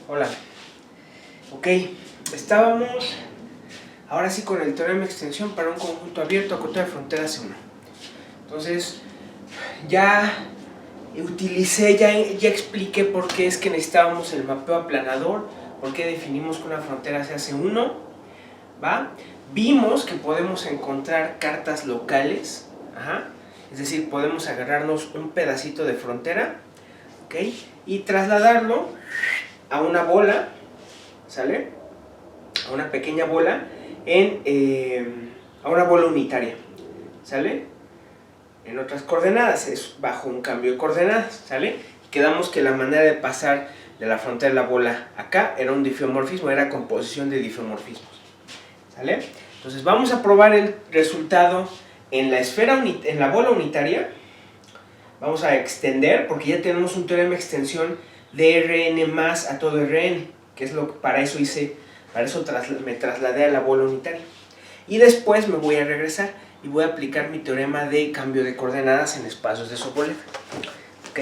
Hola. Ok, estábamos ahora sí con el teorema de extensión para un conjunto abierto acotado de frontera C1. Entonces, ya utilicé, ya expliqué por qué es que necesitábamos el mapeo aplanador, por qué definimos que una frontera sea C1, ¿va? Vimos que podemos encontrar cartas locales, es decir, podemos agarrarnos un pedacito de frontera, ¿ok? Y trasladarlo a una bola, ¿sale? A una pequeña bola, a una bola unitaria, ¿sale? En otras coordenadas, es bajo un cambio de coordenadas, ¿sale? Quedamos que la manera de pasar de la frontera de la bola acá era un difeomorfismo, era composición de difeomorfismos, ¿sale? Entonces vamos a probar el resultado en la esfera, en la bola unitaria. Vamos a extender, porque ya tenemos un teorema de extensión de Rn más a todo Rn, que es lo que para eso me trasladé a la bola unitaria. Y después me voy a regresar y voy a aplicar mi teorema de cambio de coordenadas en espacios de Sobolev. ¿Ok?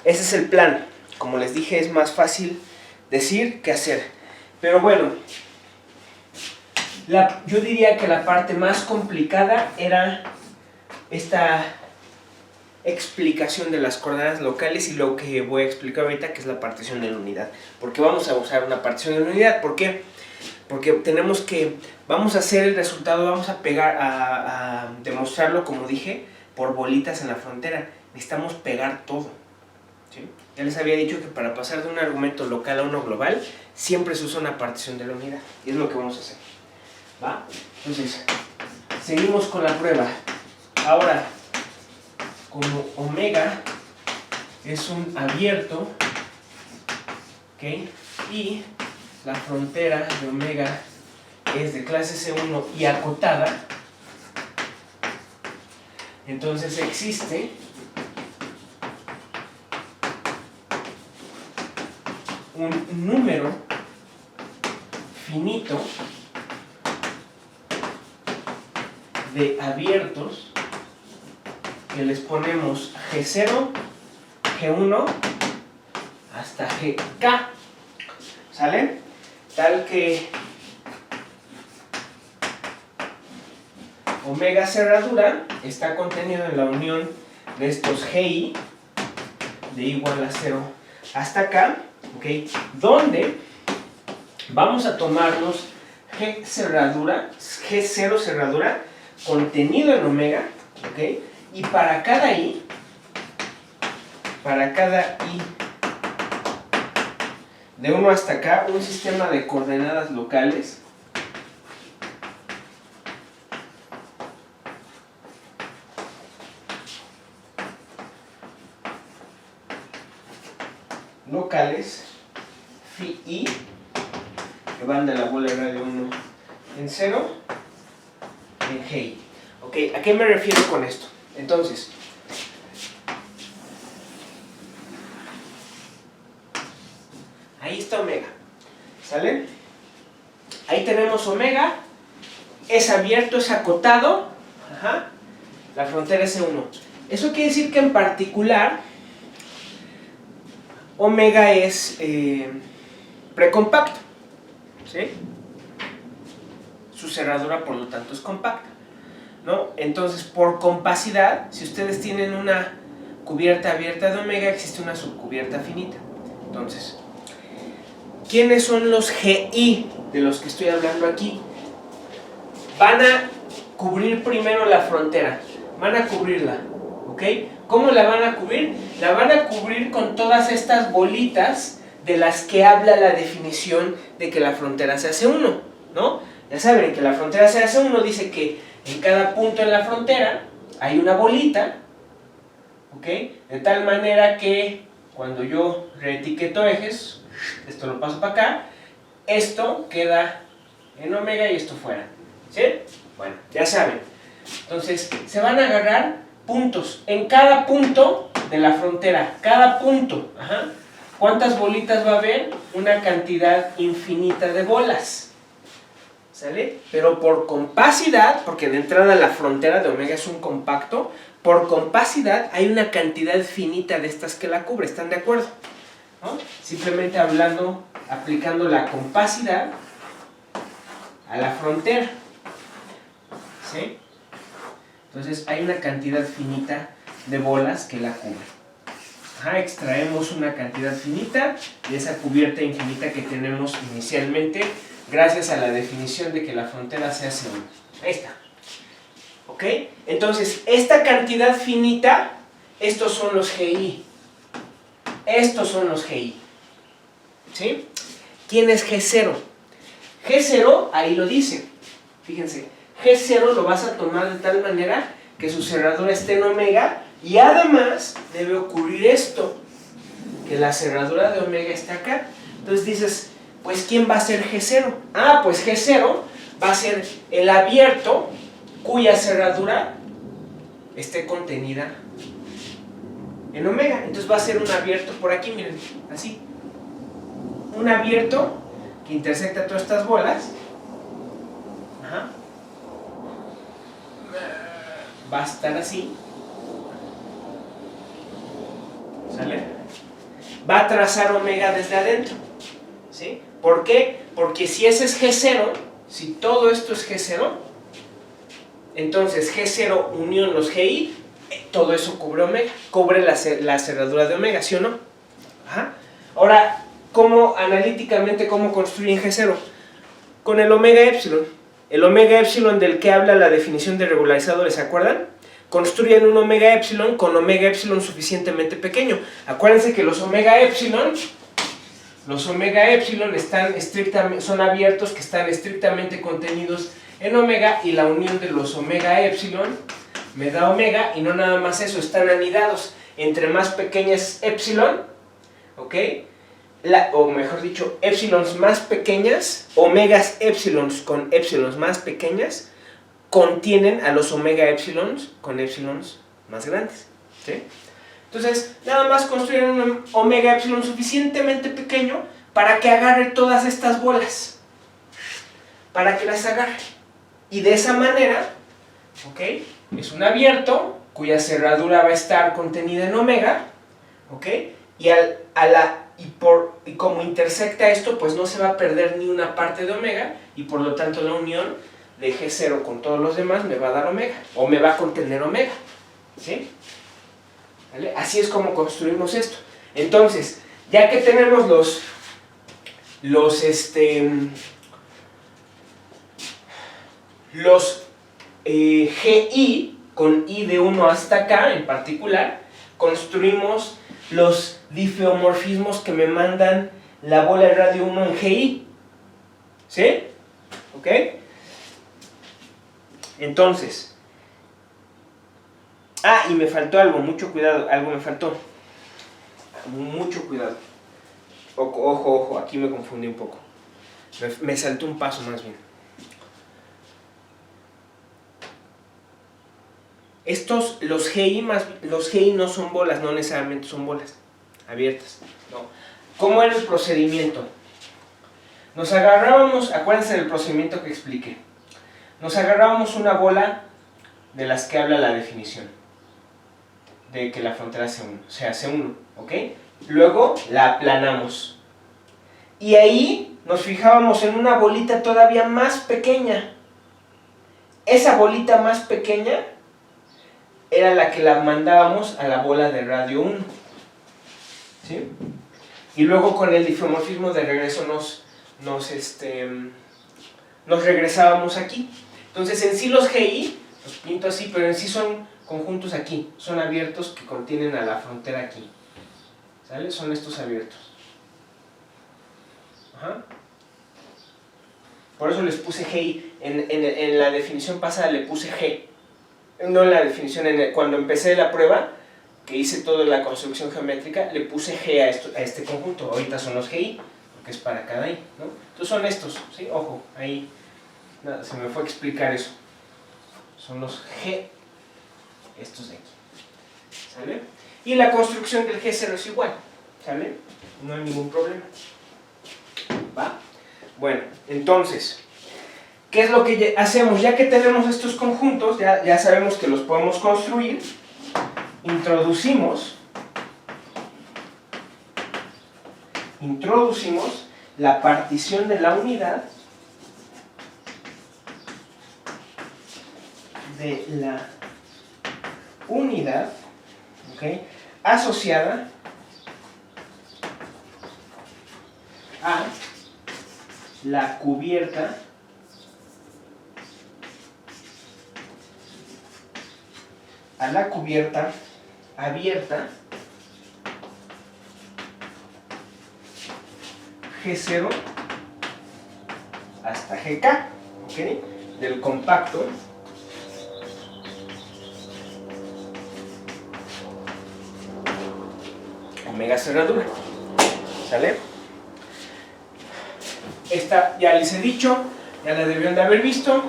Ese es el plan. Como les dije, es más fácil decir que hacer. Pero bueno, yo diría que la parte más complicada era esta explicación de las coordenadas locales y lo que voy a explicar ahorita, que es la partición de la unidad. ¿Por qué vamos a usar una partición de la unidad? ¿Por qué? Porque vamos a hacer el resultado, vamos a demostrarlo, como dije, por bolitas en la frontera. Necesitamos pegar todo, ¿sí? Ya les había dicho que para pasar de un argumento local a uno global, siempre se usa una partición de la unidad. Y es lo que vamos a hacer, ¿va? Entonces, seguimos con la prueba. Ahora, como omega es un abierto, ¿ok? Y la frontera de omega es de clase C1 y acotada, entonces existe un número finito de abiertos que les ponemos G0, G1 hasta GK, ¿sale? Tal que omega cerradura está contenido en la unión de estos GI de igual a 0 hasta acá, ¿ok? Donde vamos a tomarnos G0 cerradura contenido en omega, ¿ok? Y para cada I de 1 hasta acá, un sistema de coordenadas locales phi i, que van de la bola de radio 1 en 0 en GI. ¿Ok? ¿A qué me refiero con esto? Entonces, ahí está omega, ¿sale? Ahí tenemos omega, es abierto, es acotado, la frontera es C1. Eso quiere decir que en particular omega es precompacto, ¿sí? Su cerradura, por lo tanto, es compacta, ¿no? Entonces, por compacidad, si ustedes tienen una cubierta abierta de omega, existe una subcubierta finita. Entonces, ¿quiénes son los GI de los que estoy hablando aquí? Van a cubrir primero la frontera, van a cubrirla, ¿ok? ¿Cómo la van a cubrir? La van a cubrir con todas estas bolitas de las que habla la definición de que la frontera sea C1, ¿no? Ya saben que la frontera sea C1 dice que en cada punto en la frontera hay una bolita, ¿ok? De tal manera que cuando yo reetiqueto ejes, esto lo paso para acá, esto queda en omega y esto fuera, ¿sí? Bueno, ya saben. Entonces, se van a agarrar puntos. En cada punto de la frontera, cada punto, ¿cuántas bolitas va a haber? Una cantidad infinita de bolas, ¿sale? Pero por compacidad, porque de entrada la frontera de omega es un compacto, por compacidad hay una cantidad finita de estas que la cubre, ¿están de acuerdo? ¿no? Simplemente aplicando la compacidad a la frontera, ¿sí? Entonces hay una cantidad finita de bolas que la cubren. Extraemos una cantidad finita de esa cubierta infinita que tenemos inicialmente gracias a la definición de que la frontera sea segura. Ahí está. ¿Ok? Entonces, esta cantidad finita, estos son los GI. Estos son los GI. ¿Sí? ¿Quién es G0? G0, ahí lo dice. Fíjense, G0 lo vas a tomar de tal manera que su cerradura esté en omega y además debe ocurrir esto, que la cerradura de omega está acá. Entonces dices, pues ¿quién va a ser G0? Pues G0 va a ser el abierto cuya cerradura esté contenida en omega. Entonces va a ser un abierto por aquí, miren, así. Un abierto que intersecta todas estas bolas. Va a estar así. ¿Sale? Va a trazar omega desde adentro. ¿Sí? ¿Por qué? Porque si ese es G0, si todo esto es G0, entonces G0 unión los GI, todo eso cubre omega, cubre la cerradura de omega, ¿sí o no? Ahora, analíticamente, ¿cómo construyen G0? Con el omega epsilon. El omega epsilon del que habla la definición de regularizadores, ¿se acuerdan? Construyen un omega epsilon con omega epsilon suficientemente pequeño. Acuérdense que los omega epsilon son abiertos que están estrictamente contenidos en omega, y la unión de los omega epsilon me da omega, y no nada más eso, están anidados. Entre más pequeñas epsilon, ¿ok? O mejor dicho, epsilons más pequeñas, omegas epsilons con epsilons más pequeñas, contienen a los omega epsilons con epsilons más grandes, ¿sí? Entonces, nada más construyen un omega epsilon suficientemente pequeño para que agarre todas estas bolas, para que las agarre, y de esa manera, ¿ok? Es un abierto cuya cerradura va a estar contenida en omega, ¿ok? Y como intersecta esto, pues no se va a perder ni una parte de omega, y por lo tanto la unión de G0 con todos los demás me va a dar omega, o me va a contener omega, ¿sí? ¿Vale? Así es como construimos esto. Entonces, ya que tenemos los GI con I de 1 hasta acá en particular, construimos los difeomorfismos que me mandan la bola de radio 1 en GI, ¿sí? ¿Ok? Entonces, y me faltó algo, mucho cuidado, algo me faltó, mucho cuidado, ojo, aquí me confundí un poco, me saltó un paso más bien. Los GI no son bolas, no necesariamente son bolas abiertas, no. ¿Cómo era el procedimiento? Nos agarrábamos, acuérdense del procedimiento que expliqué, nos agarrábamos una bola de las que habla la definición, de que la frontera sea C1, ¿ok? Luego la aplanamos, y ahí nos fijábamos en una bolita todavía más pequeña. Esa bolita más pequeña era la que la mandábamos a la bola de radio 1, ¿sí? Y luego con el difeomorfismo de regreso nos regresábamos aquí. Entonces en sí los GI, los pinto así, pero en sí son conjuntos aquí, son abiertos que contienen a la frontera aquí, ¿sale? Son estos abiertos. Por eso les puse GI, en la definición pasada le puse G. No en la definición, cuando empecé la prueba, que hice toda la construcción geométrica, le puse G a este conjunto. Ahorita son los GI, porque es para cada I, ¿no? Entonces son estos, ¿sí? Ojo, ahí se me fue a explicar eso. Son los G, estos de aquí, ¿sale? Y la construcción del G0 es igual, ¿sale? No hay ningún problema. ¿Va? Bueno, entonces, ¿qué es lo que hacemos? Ya que tenemos estos conjuntos, ya sabemos que los podemos construir, introducimos introducimos la partición de la unidad ¿okay? Asociada a la cubierta abierta G0 hasta GK, ¿okay? Del compacto omega cerradura, ¿sale? Esta ya les he dicho, ya la debieron de haber visto,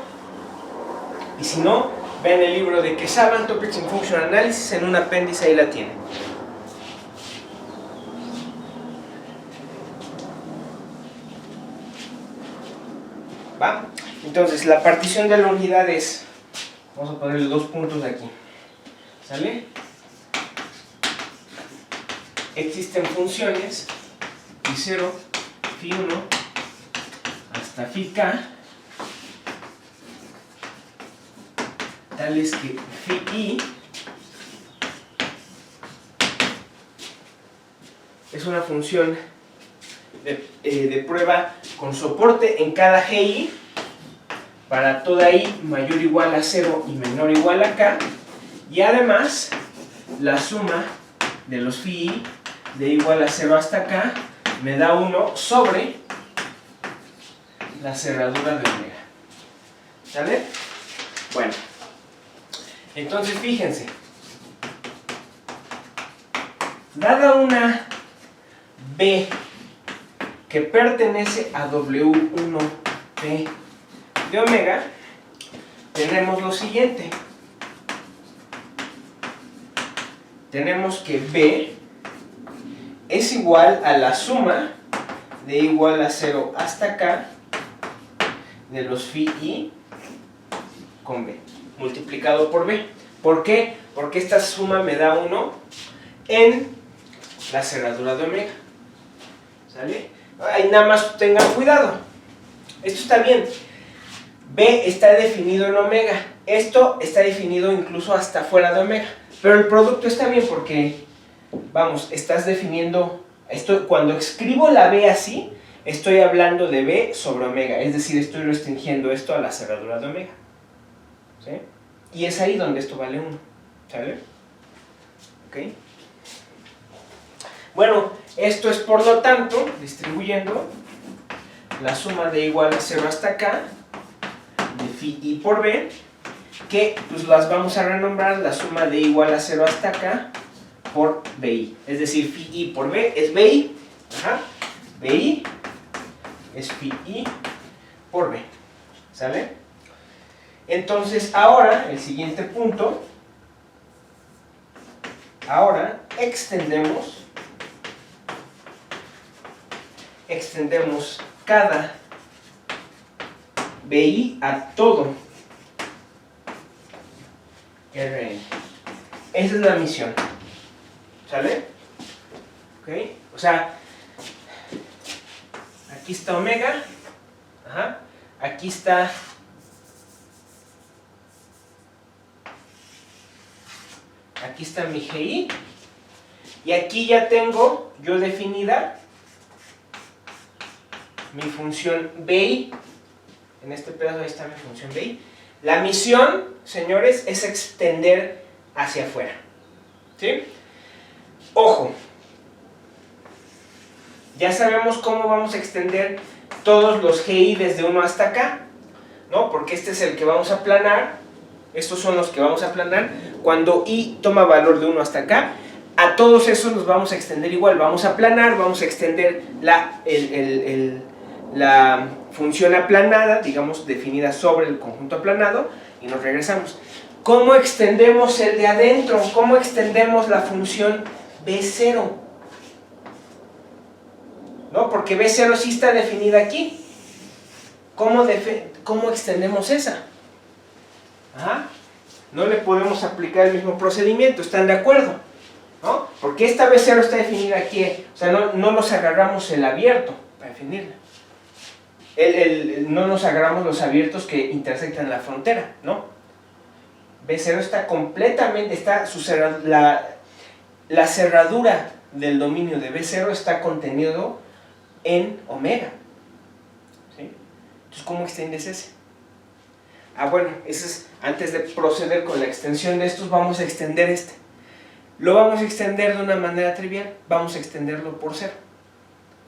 y si no, vean el libro de Kesavan, Topics in Functional Analysis, en un apéndice ahí la tienen. ¿Va? Entonces, la partición de la unidad es, vamos a ponerle 2 puntos aquí, ¿sale? Existen funciones Φ0, Φ1 hasta Φk, tales que Φi es una función de prueba con soporte en cada GI para toda I mayor o igual a 0 y menor o igual a K, y además la suma de los Φi de igual a 0 hasta K me da 1 sobre la cerradura de omega, ¿sale? Bueno, entonces fíjense, dada una B que pertenece a W1P de omega, tenemos lo siguiente. Tenemos que B es igual a la suma de igual a 0 hasta K de los Φi con B, multiplicado por B. ¿Por qué? Porque esta suma me da 1 en la cerradura de omega, ¿sale? Ahí nada más tengan cuidado. Esto está bien. B está definido en omega. Esto está definido incluso hasta fuera de omega. Pero el producto está bien porque, vamos, estás definiendo... cuando escribo la B así, estoy hablando de B sobre omega. Es decir, estoy restringiendo esto a la cerradura de omega, ¿sí? Y es ahí donde esto vale 1, ¿sale? ¿Ok? Bueno, esto es por lo tanto, distribuyendo la suma de igual a 0 hasta K de Φi por B, que pues las vamos a renombrar la suma de igual a 0 hasta K por BI. Es decir, Φi por B es BI, BI es Φi por B, ¿sale? Entonces ahora, el siguiente punto, ahora extendemos cada BI a todo Rn. Esa es la misión, ¿sale? ¿Ok? O sea, aquí está omega, aquí está mi GI, y aquí ya tengo yo definida mi función BI. En este pedazo ahí está mi función BI. La misión, señores, es extender hacia afuera, ¿sí? Ojo, ya sabemos cómo vamos a extender todos los GI desde 1 hasta acá, ¿no? Porque este es el que vamos a aplanar, estos son los que vamos a aplanar. Cuando I toma valor de 1 hasta acá, a todos esos los vamos a extender igual. Vamos a aplanar, vamos a extender la función aplanada, digamos, definida sobre el conjunto aplanado, y nos regresamos. ¿Cómo extendemos el de adentro? ¿Cómo extendemos la función B0? ¿No? Porque B0 sí está definida aquí. ¿Cómo extendemos esa? No le podemos aplicar el mismo procedimiento, ¿están de acuerdo? ¿no? Porque esta B0 está definida aquí, o sea, no nos agarramos el abierto para definirla. No nos agarramos los abiertos que intersectan la frontera, ¿no? B0 está completamente, la cerradura del dominio de B0 está contenido en omega. ¿Sí? Entonces, ¿cómo extiendes ese? Bueno, antes de proceder con la extensión de estos, vamos a extender este. Lo vamos a extender de una manera trivial, vamos a extenderlo por 0,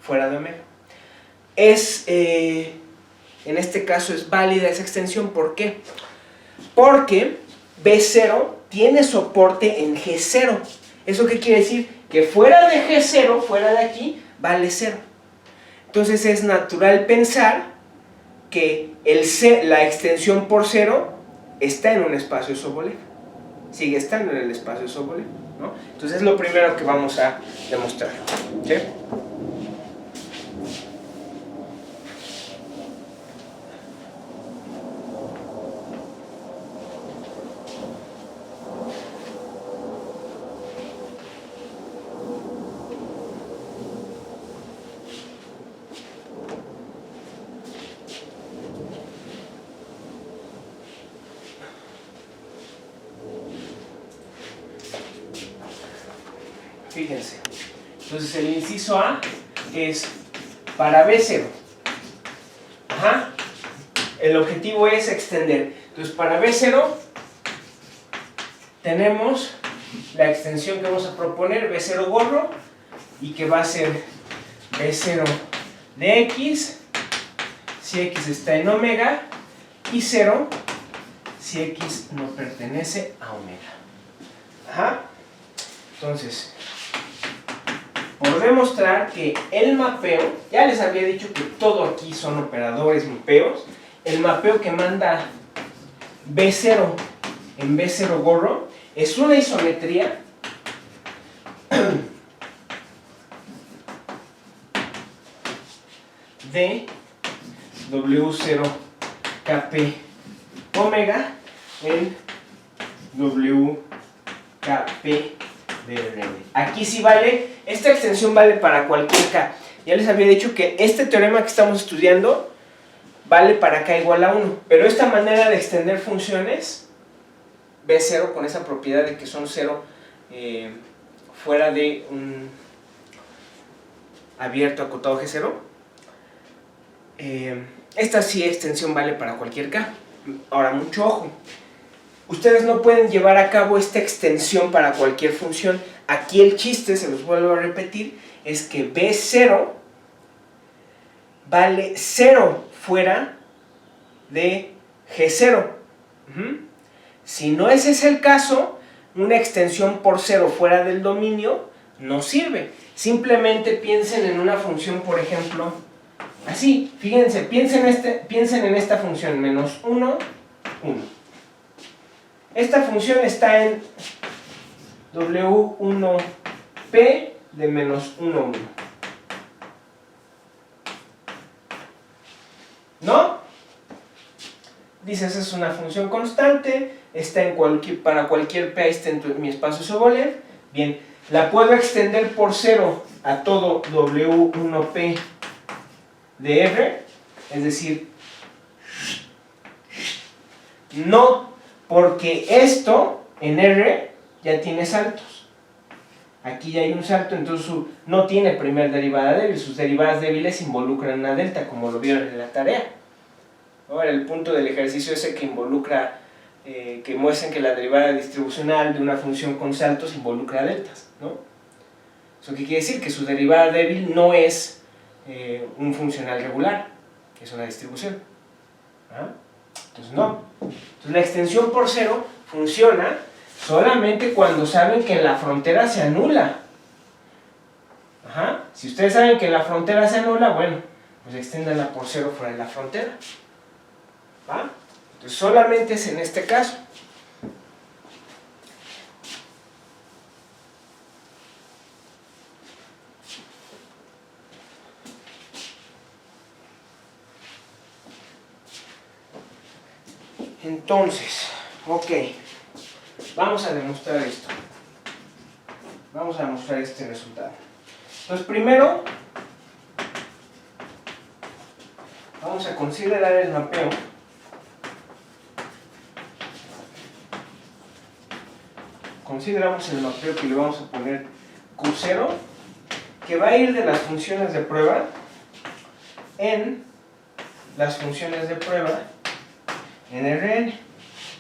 fuera de omega. En este caso es válida esa extensión, ¿por qué? Porque B0 tiene soporte en G0. ¿Eso qué quiere decir? Que fuera de G0, fuera de aquí, vale 0. Entonces es natural pensar que la extensión por 0 está en un espacio de Sobolev. Sigue estando en el espacio de Sobolev, ¿no? Entonces es lo primero que vamos a demostrar. ¿Sí? Fíjense, entonces el inciso A es para B0. El objetivo es extender. Entonces para B0 tenemos la extensión que vamos a proponer, B0 gorro, y que va a ser B0 de X, si X está en omega, y 0 si X no pertenece a omega. Entonces, por demostrar que el mapeo, ya les había dicho que todo aquí son operadores mapeos, el mapeo que manda B0 en B0 gorro es una isometría de W0KP omega en WKP de RN. Aquí sí vale, esta extensión vale para cualquier K. Ya les había dicho que este teorema que estamos estudiando vale para K igual a 1, pero esta manera de extender funciones B0 con esa propiedad de que son 0 fuera de un abierto acotado G0, esta sí extensión vale para cualquier K. Ahora, mucho ojo, ustedes no pueden llevar a cabo esta extensión para cualquier función. Aquí el chiste, se los vuelvo a repetir, es que B0 vale 0 fuera de G0. Si no ese es el caso, una extensión por 0 fuera del dominio no sirve. Simplemente piensen en una función, por ejemplo, así, fíjense, piensen en esta función, menos 1, 1. Esta función está en W1P de menos 1, 1. ¿No? Dices, es una función constante, está para cualquier P, está en mi espacio Sobolev. Bien, la puedo extender por 0 a todo W1P de R, es decir, no, porque esto en R ya tiene saltos. Aquí ya hay un salto, entonces no tiene primer derivada débil, sus derivadas débiles involucran una delta, como lo vieron en la tarea. Ahora, el punto del ejercicio ese que involucra, que muestran que la derivada distribucional de una función con saltos involucra deltas, ¿no? ¿Eso qué quiere decir? Que su derivada débil no es un funcional regular, es una distribución. Entonces no. Entonces la extensión por 0 funciona solamente cuando saben que en la frontera se anula. Si ustedes saben que en la frontera se anula, bueno, pues extiéndanla por 0 fuera de la frontera. Entonces solamente es en este caso. Entonces, ok, vamos a demostrar esto. Vamos a mostrar este resultado. Entonces primero vamos a considerar el mapeo que le vamos a poner Q0, que va a ir de las funciones de prueba en las funciones de prueba en Rn,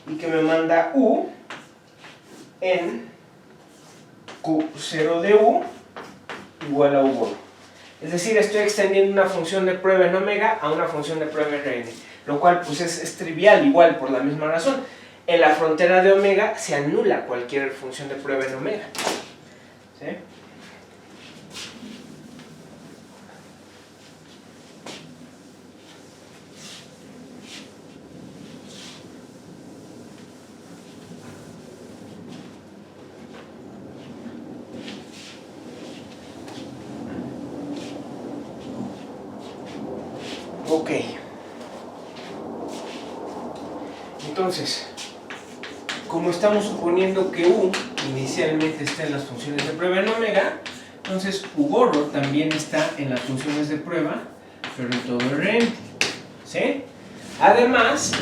y que me manda U en Q0 de U igual a U. Es decir, estoy extendiendo una función de prueba en omega a una función de prueba en Rn, lo cual pues es trivial, igual por la misma razón. En la frontera de omega se anula cualquier función de prueba en omega. ¿Sí? Ok. Entonces, como estamos suponiendo que U inicialmente está en las funciones de prueba en omega, entonces U gorro también está en las funciones de prueba, pero en todo Rn. ¿Sí? Además,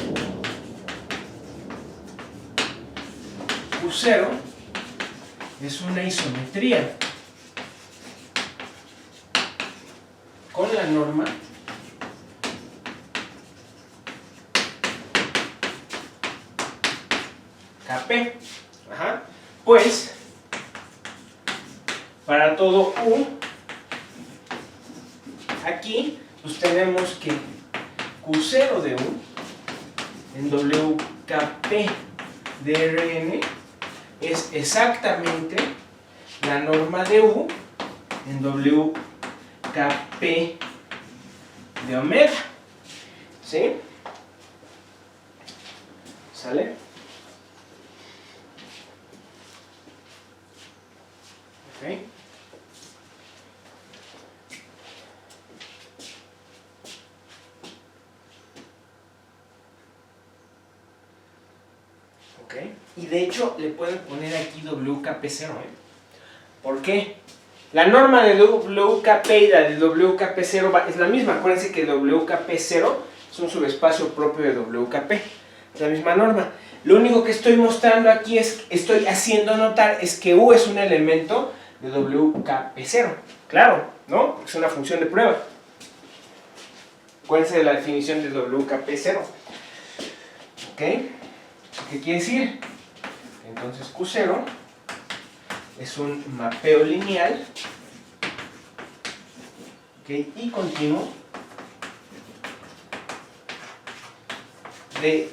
Q0 es una isometría con la norma Kp. Ajá. Pues, para todo U, aquí pues tenemos que Q0 de U en WKP de Rn es exactamente la norma de U en WKP de omega. ¿Sí? ¿Sale? Ok. Ok. Y de hecho le pueden poner aquí WKP0, ¿Por qué? La norma de WKP y la de WKP0 es la misma. Acuérdense que WKP0 es un subespacio propio de WKP. Es la misma norma. Lo único que estoy mostrando aquí estoy haciendo notar es que U es un elemento de WKP0. Claro, ¿no? Es una función de prueba. Acuérdense de la definición de WKP0. ¿Ok? ¿Qué quiere decir? Entonces Q0 es un mapeo lineal, ¿okay? Y continuo de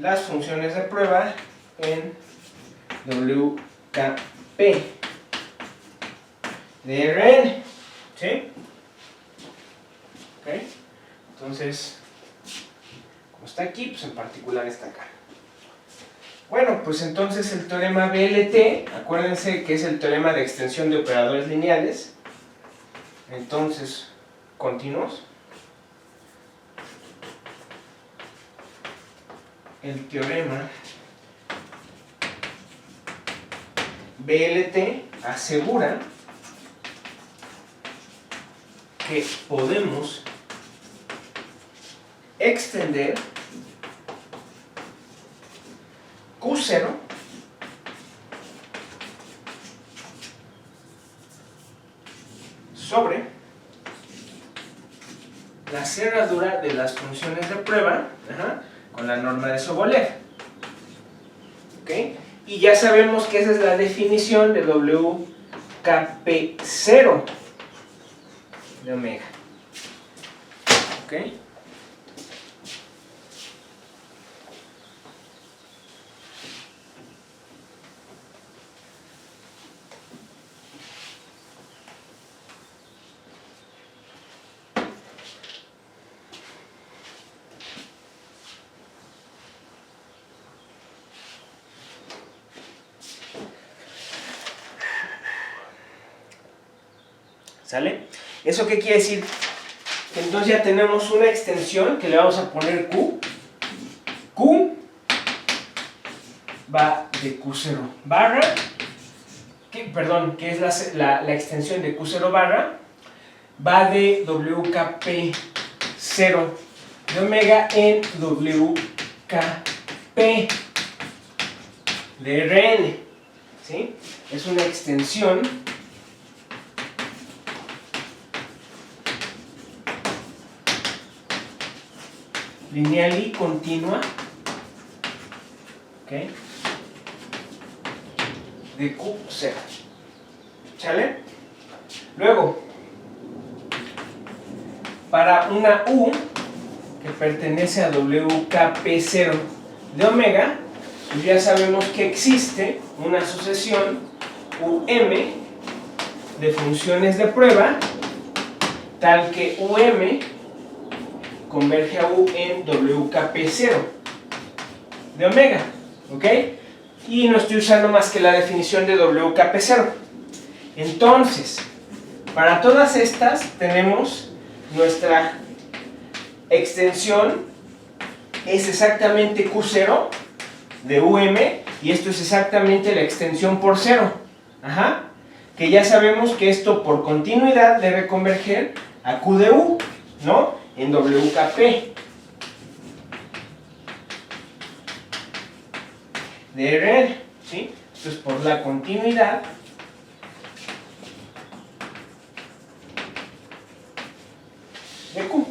las funciones de prueba en WKP de Rn. ¿Sí? ¿Okay? Entonces, como está aquí, pues en particular está acá. Bueno, pues entonces el teorema BLT, acuérdense que es el teorema de extensión de operadores lineales. Entonces, continuos. El teorema BLT asegura que podemos extender Q0 sobre la cerradura de las funciones de prueba, con la norma de Sobolev. ¿Okay? Y ya sabemos que esa es la definición de WKP0 de omega. ¿Okay? ¿Sale? ¿Eso qué quiere decir? Que entonces ya tenemos una extensión que le vamos a poner Q. Q va de Q0 barra perdón, que es la extensión de Q0 barra, va de WKP0 de omega en WKP de Rn, ¿sí? Es una extensión lineal y continua, ¿ok?, de Q0. ¿Sale? Luego, para una U que pertenece a WKP0 de omega, pues ya sabemos que existe una sucesión UM de funciones de prueba, tal que UM converge a U en WKP0 de omega, ¿ok? Y no estoy usando más que la definición de WKP0. Entonces, para todas estas tenemos nuestra extensión, es exactamente Q0 de UM, y esto es exactamente la extensión por 0. Ajá. Que ya sabemos que esto por continuidad debe converger a Q de U, ¿no? En WKP de Rn, ¿sí? Esto es por la continuidad de Q.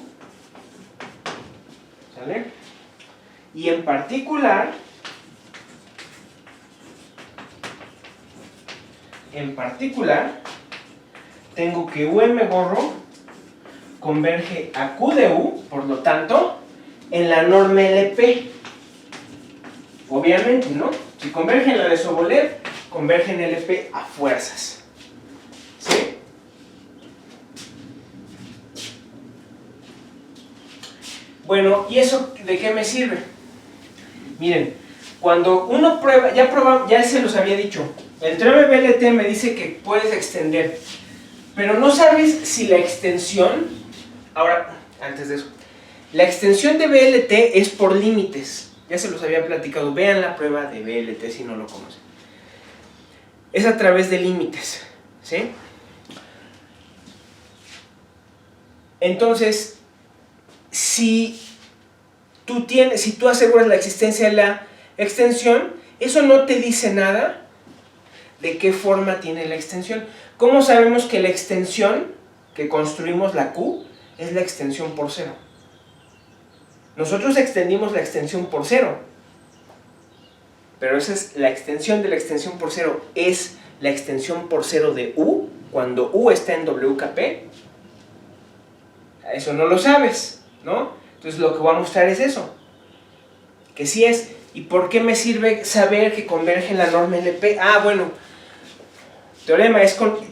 ¿Sale? Y en particular, tengo que UM gorro converge a Q de U, por lo tanto, en la norma LP. Obviamente, ¿no? Si converge en la de Sobolev, converge en LP a fuerzas. ¿Sí? Bueno, ¿y eso de qué me sirve? Miren, cuando uno prueba, ya se los había dicho, el teorema de BLT me dice que puedes extender, pero no sabes si la extensión, ahora, antes de eso, la extensión de BLT es por límites, ya se los había platicado, vean la prueba de BLT si no lo conocen, es a través de límites, ¿sí? Entonces, si tú aseguras la existencia de la extensión, eso no te dice nada de qué forma tiene la extensión. ¿Cómo sabemos que la extensión que construimos, la Q, es la extensión por 0? Nosotros extendimos la extensión por 0, pero esa es la extensión de la extensión por 0, es la extensión por 0 de U, cuando U está en WKP. Eso no lo sabes, ¿no? Entonces lo que voy a mostrar es eso, que sí es. ¿Y por qué me sirve saber que converge en la norma LP? Ah, bueno,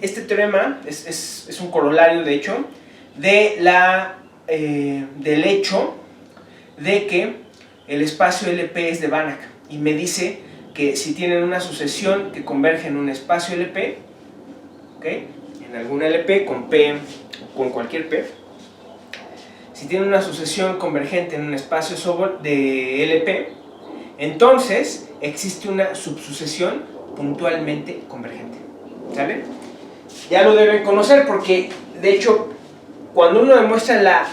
este teorema es un corolario, de hecho, del hecho de que el espacio LP es de Banach, y me dice que si tienen una sucesión que converge en un espacio LP, ¿okay?, en alguna LP con P, con cualquier P, si tienen una sucesión convergente en un espacio de LP, entonces existe una subsucesión puntualmente convergente. ¿Sale? Ya lo deben conocer porque, de hecho, cuando uno demuestra la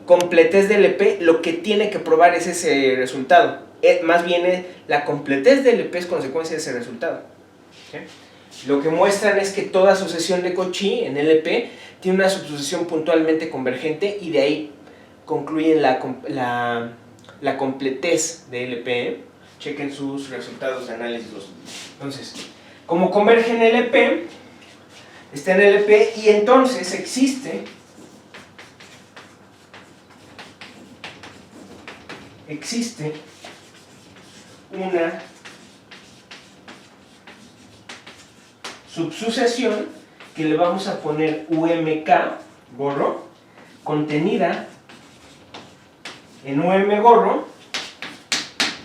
completez del LP, lo que tiene que probar es ese resultado. Más bien, la completez del LP es consecuencia de ese resultado. ¿Sí? Lo que muestran es que toda sucesión de Cauchy en LP tiene una subsucesión puntualmente convergente, y de ahí concluyen la completez de LP. Chequen sus resultados de análisis. Entonces, como converge en LP, está en LP, y entonces existe una subsucesión que le vamos a poner UMK gorro, contenida en UM gorro,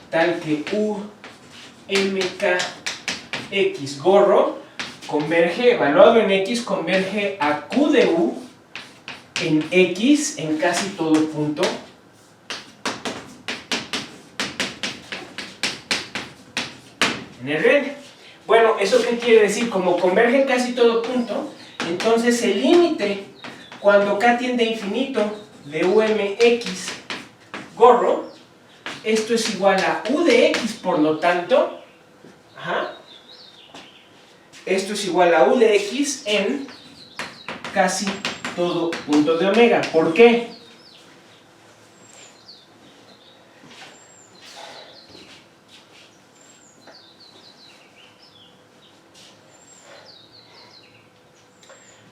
tal que UMKX gorro converge, evaluado en X, converge a Q de U en X en casi todo punto en Rn. Bueno, ¿eso qué quiere decir? Como converge en casi todo punto, entonces el límite cuando k tiende a infinito de UMX gorro, esto es igual a U de X, por lo tanto, esto es igual a U de X en casi todo punto de omega. ¿Por qué?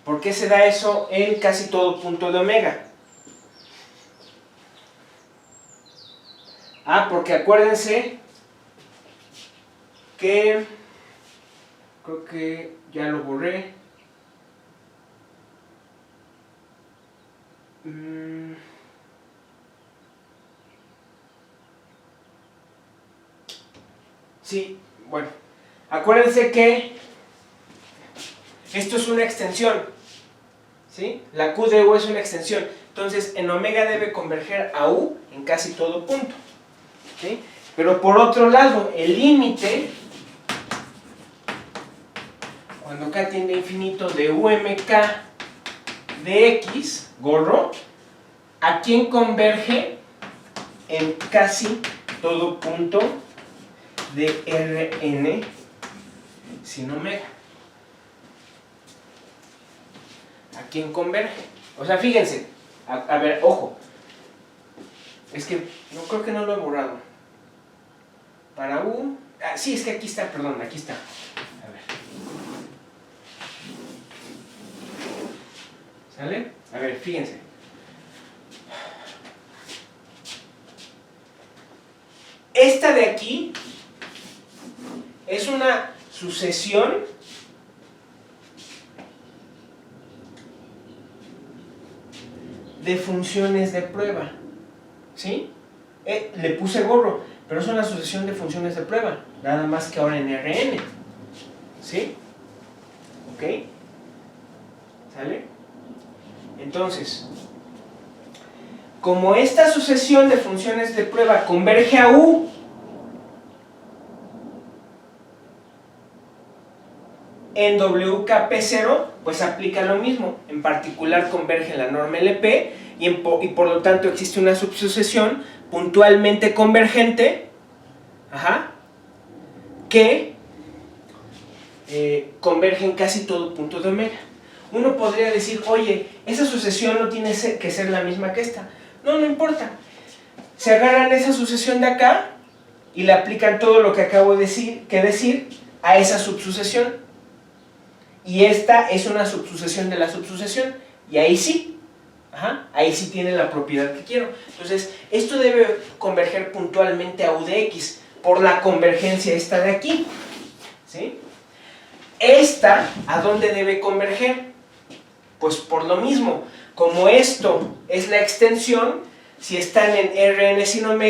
¿Por qué se da eso en casi todo punto de omega? Porque acuérdense que, creo que ya lo borré. Sí, bueno, acuérdense que esto es una extensión, ¿sí? La Q de U es una extensión, entonces en omega debe converger a U en casi todo punto, ¿sí? Pero por otro lado, el límite, cuando k tiende a infinito de UMK de X, gorro, ¿a quién converge en casi todo punto de Rn sin omega? ¿A quién converge? O sea, fíjense, a ver, ojo, es que no creo que no lo he borrado. Para U, sí, es que aquí está, perdón, aquí está. A ver. ¿Sale? A ver, fíjense. Esta de aquí es una sucesión de funciones de prueba, ¿sí? Le puse gorro, pero es una sucesión de funciones de prueba, nada más que ahora en Rn, ¿sí? ¿Ok? ¿Sale? Entonces, como esta sucesión de funciones de prueba converge a U, en WKP0, pues aplica lo mismo, en particular converge la norma LP y por lo tanto existe una subsucesión puntualmente convergente, que converge en casi todo punto de omega. Uno podría decir, oye, esa sucesión no tiene que ser la misma que esta. No, no importa. Se agarran esa sucesión de acá y le aplican todo lo que acabo de decir a esa subsucesión. Y esta es una subsucesión de la subsucesión. Y ahí sí. Ahí sí tiene la propiedad que quiero. Entonces, esto debe converger puntualmente a U de X por la convergencia esta de aquí. ¿Sí? Esta, ¿a dónde debe converger? Pues por lo mismo. Como esto es la extensión, si están en Rn sin omega,